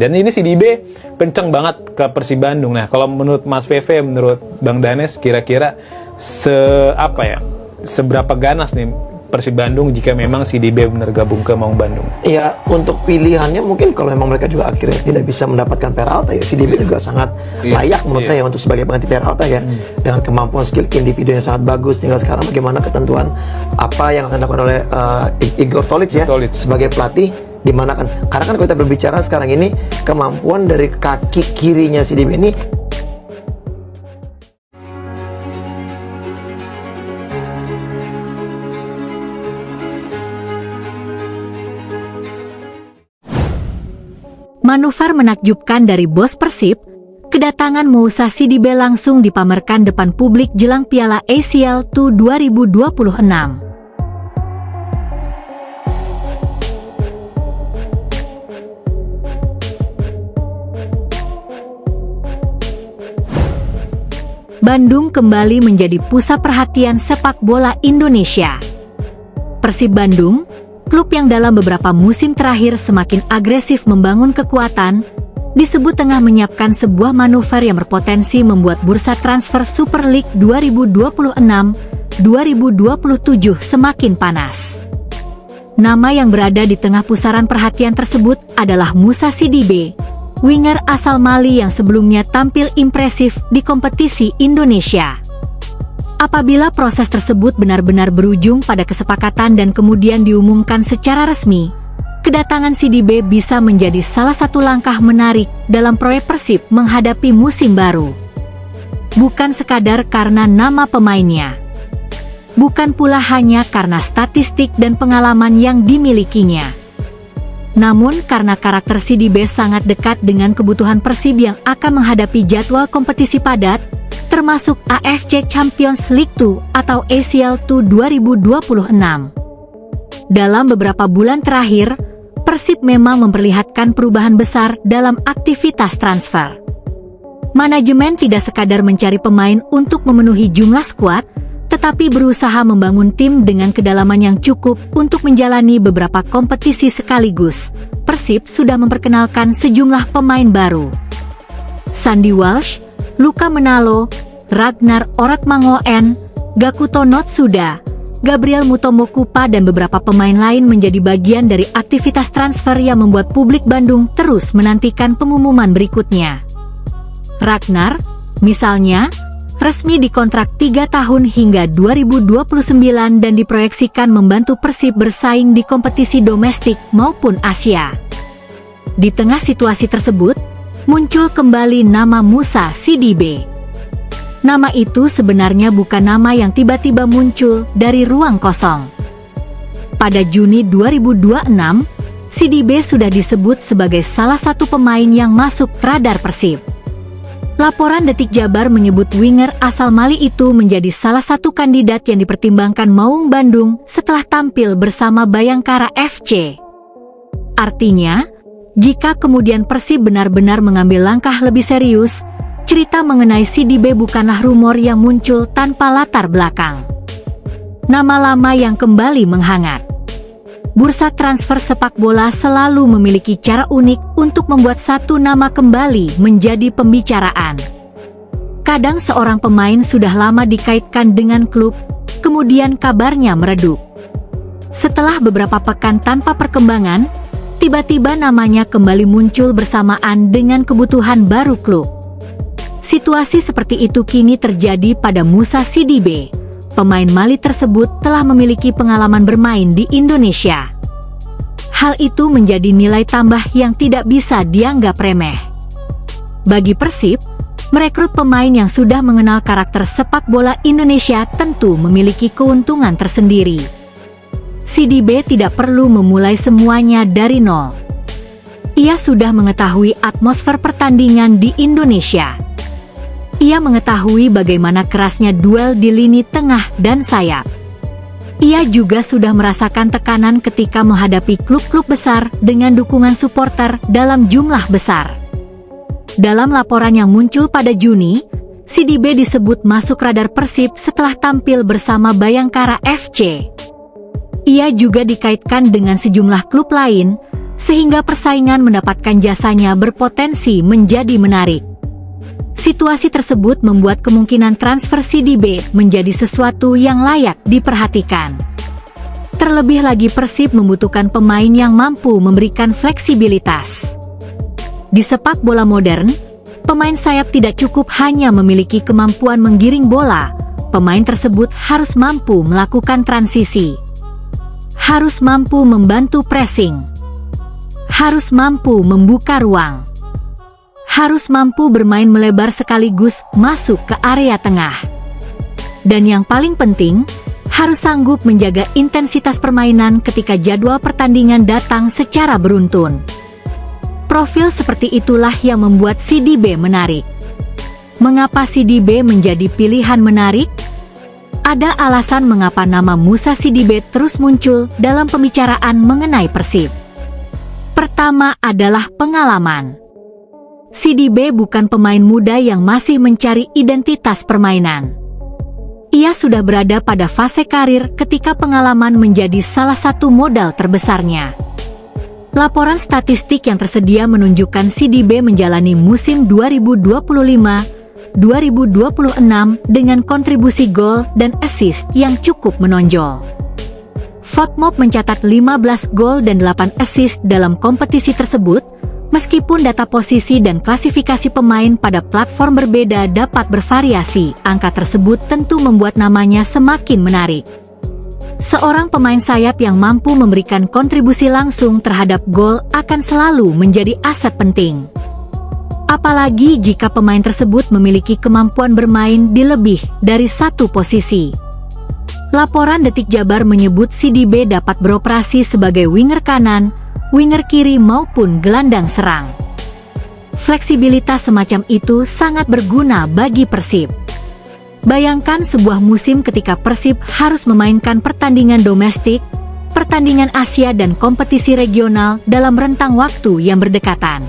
Dan ini si DB kenceng banget ke Persib Bandung. Nah, kalau menurut Mas VV, menurut Bang Danes, kira-kira seberapa ganas nih Persib Bandung jika memang si DB benar gabung ke Maung Bandung? Ya, untuk pilihannya mungkin kalau memang mereka juga akhirnya tidak bisa mendapatkan Peralta, ya si DB juga sangat layak menurut saya untuk sebagai pengganti Peralta ya, dengan kemampuan skill individu yang sangat bagus. Tinggal sekarang bagaimana ketentuan apa yang akan dilakukan oleh Igor Tolic ya sebagai pelatih, dimana kan karena kan kalau kita berbicara sekarang ini kemampuan dari kaki kirinya si DB ini Manuver menakjubkan dari bos Persib, kedatangan Moussa Sidibé langsung dipamerkan depan publik jelang Piala ACL II 2026. Bandung kembali menjadi pusat perhatian sepak bola Indonesia. Persib Bandung, klub yang dalam beberapa musim terakhir semakin agresif membangun kekuatan, disebut tengah menyiapkan sebuah manuver yang berpotensi membuat bursa transfer Super League 2026-2027 semakin panas. Nama yang berada di tengah pusaran perhatian tersebut adalah Moussa Sidibé, winger asal Mali yang sebelumnya tampil impresif di kompetisi Indonesia. Apabila proses tersebut benar-benar berujung pada kesepakatan dan kemudian diumumkan secara resmi, kedatangan Sidibé bisa menjadi salah satu langkah menarik dalam proyek Persib menghadapi musim baru. Bukan sekadar karena nama pemainnya, bukan pula hanya karena statistik dan pengalaman yang dimilikinya, namun karena karakter Sidibé sangat dekat dengan kebutuhan Persib yang akan menghadapi jadwal kompetisi padat, termasuk AFC Champions League II atau ACL II 2026. Dalam beberapa bulan terakhir, Persib memang memperlihatkan perubahan besar dalam aktivitas transfer. Manajemen tidak sekadar mencari pemain untuk memenuhi jumlah skuad, tetapi berusaha membangun tim dengan kedalaman yang cukup untuk menjalani beberapa kompetisi sekaligus. Persib sudah memperkenalkan sejumlah pemain baru. Sandy Walsh, Luka Menalo, Ragnar Oratmangoen, Gakuto Notsuda, Gabriel Mutomokupa dan beberapa pemain lain menjadi bagian dari aktivitas transfer yang membuat publik Bandung terus menantikan pengumuman berikutnya. Ragnar, misalnya, resmi dikontrak 3 tahun hingga 2029 dan diproyeksikan membantu Persib bersaing di kompetisi domestik maupun Asia. Di tengah situasi tersebut, muncul kembali nama Moussa Sidibé. Nama itu sebenarnya bukan nama yang tiba-tiba muncul dari ruang kosong. Pada Juni 2026, Sidibé sudah disebut sebagai salah satu pemain yang masuk radar Persib. Laporan Detik Jabar menyebut winger asal Mali itu menjadi salah satu kandidat yang dipertimbangkan Maung Bandung setelah tampil bersama Bayangkara FC. Artinya, jika kemudian Persib benar-benar mengambil langkah lebih serius, cerita mengenai Sidibé bukanlah rumor yang muncul tanpa latar belakang. Nama lama yang kembali menghangat. Bursa transfer sepak bola selalu memiliki cara unik untuk membuat satu nama kembali menjadi pembicaraan. Kadang seorang pemain sudah lama dikaitkan dengan klub, kemudian kabarnya meredup. Setelah beberapa pekan tanpa perkembangan, tiba-tiba namanya kembali muncul bersamaan dengan kebutuhan baru klub. Situasi seperti itu kini terjadi pada Moussa Sidibé. Pemain Mali tersebut telah memiliki pengalaman bermain di Indonesia. Hal itu menjadi nilai tambah yang tidak bisa dianggap remeh. Bagi Persib, merekrut pemain yang sudah mengenal karakter sepak bola Indonesia tentu memiliki keuntungan tersendiri. Sidibé tidak perlu memulai semuanya dari nol. Ia sudah mengetahui atmosfer pertandingan di Indonesia. Ia mengetahui bagaimana kerasnya duel di lini tengah dan sayap. Ia juga sudah merasakan tekanan ketika menghadapi klub-klub besar dengan dukungan supporter dalam jumlah besar. Dalam laporan yang muncul pada Juni, Sidibé disebut masuk radar Persib setelah tampil bersama Bayangkara FC. Ia juga dikaitkan dengan sejumlah klub lain, sehingga persaingan mendapatkan jasanya berpotensi menjadi menarik. Situasi tersebut membuat kemungkinan transfer CDB menjadi sesuatu yang layak diperhatikan. Terlebih lagi Persib membutuhkan pemain yang mampu memberikan fleksibilitas. Di sepak bola modern, pemain sayap tidak cukup hanya memiliki kemampuan menggiring bola, pemain tersebut harus mampu melakukan transisi, harus mampu membantu pressing, harus mampu membuka ruang, harus mampu bermain melebar sekaligus masuk ke area tengah. Dan yang paling penting, harus sanggup menjaga intensitas permainan ketika jadwal pertandingan datang secara beruntun. Profil seperti itulah yang membuat CDB menarik. Mengapa CDB menjadi pilihan menarik? Ada alasan mengapa nama Moussa CDB terus muncul dalam pembicaraan mengenai Persib. Pertama adalah pengalaman. CDB bukan pemain muda yang masih mencari identitas permainan. Ia sudah berada pada fase karir ketika pengalaman menjadi salah satu modal terbesarnya. Laporan statistik yang tersedia menunjukkan CDB menjalani musim 2025-2026 dengan kontribusi gol dan assist yang cukup menonjol. FotMob mencatat 15 gol dan 8 assist dalam kompetisi tersebut, meskipun data posisi dan klasifikasi pemain pada platform berbeda dapat bervariasi, angka tersebut tentu membuat namanya semakin menarik. Seorang pemain sayap yang mampu memberikan kontribusi langsung terhadap gol akan selalu menjadi aset penting. Apalagi jika pemain tersebut memiliki kemampuan bermain di lebih dari satu posisi. Laporan Detik Jabar menyebut CDB dapat beroperasi sebagai winger kanan, winger kiri maupun gelandang serang. Fleksibilitas semacam itu sangat berguna bagi Persib. Bayangkan sebuah musim ketika Persib harus memainkan pertandingan domestik, pertandingan Asia dan kompetisi regional dalam rentang waktu yang berdekatan.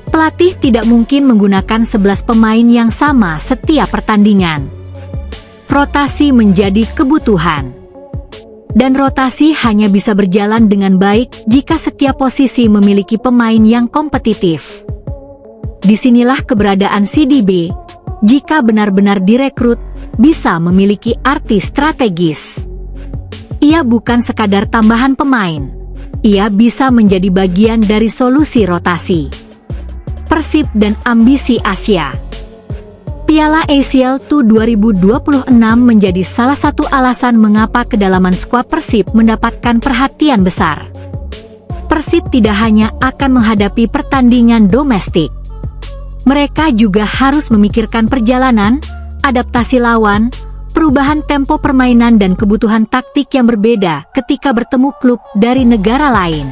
Pelatih tidak mungkin menggunakan 11 pemain yang sama setiap pertandingan. Rotasi menjadi kebutuhan. Dan rotasi hanya bisa berjalan dengan baik jika setiap posisi memiliki pemain yang kompetitif. Disinilah keberadaan CDB, jika benar-benar direkrut, bisa memiliki arti strategis. Ia bukan sekadar tambahan pemain, ia bisa menjadi bagian dari solusi rotasi. Persib dan ambisi Asia. Piala ACL II 2026 menjadi salah satu alasan mengapa kedalaman skuad Persib mendapatkan perhatian besar. Persib tidak hanya akan menghadapi pertandingan domestik. Mereka juga harus memikirkan perjalanan, adaptasi lawan, perubahan tempo permainan dan kebutuhan taktik yang berbeda ketika bertemu klub dari negara lain.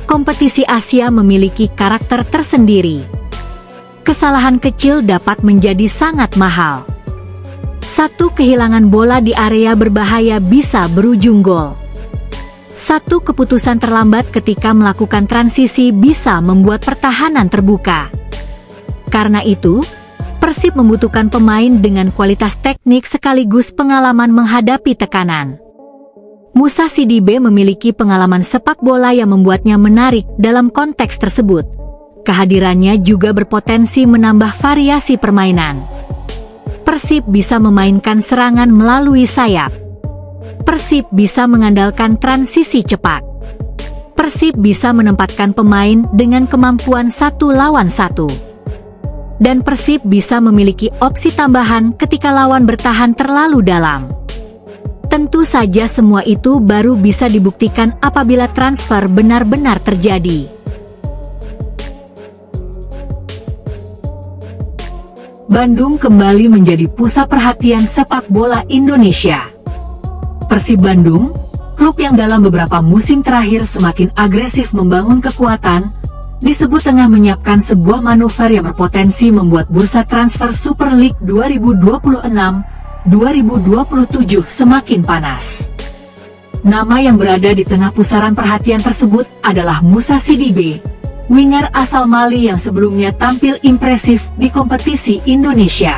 Kompetisi Asia memiliki karakter tersendiri. Kesalahan kecil dapat menjadi sangat mahal. Satu kehilangan bola di area berbahaya bisa berujung gol. Satu keputusan terlambat ketika melakukan transisi bisa membuat pertahanan terbuka. Karena itu, Persib membutuhkan pemain dengan kualitas teknik sekaligus pengalaman menghadapi tekanan. Moussa CDB memiliki pengalaman sepak bola yang membuatnya menarik dalam konteks tersebut. Kehadirannya juga berpotensi menambah variasi permainan. Persib bisa memainkan serangan melalui sayap. Persib bisa mengandalkan transisi cepat. Persib bisa menempatkan pemain dengan kemampuan 1 lawan 1. Dan Persib bisa memiliki opsi tambahan ketika lawan bertahan terlalu dalam. Tentu saja semua itu baru bisa dibuktikan apabila transfer benar-benar terjadi. Bandung kembali menjadi pusat perhatian sepak bola Indonesia. Persib Bandung, klub yang dalam beberapa musim terakhir semakin agresif membangun kekuatan, disebut tengah menyiapkan sebuah manuver yang berpotensi membuat bursa transfer Super League 2026-2027 semakin panas. Nama yang berada di tengah pusaran perhatian tersebut adalah Moussa CDB, winger asal Mali yang sebelumnya tampil impresif di kompetisi Indonesia.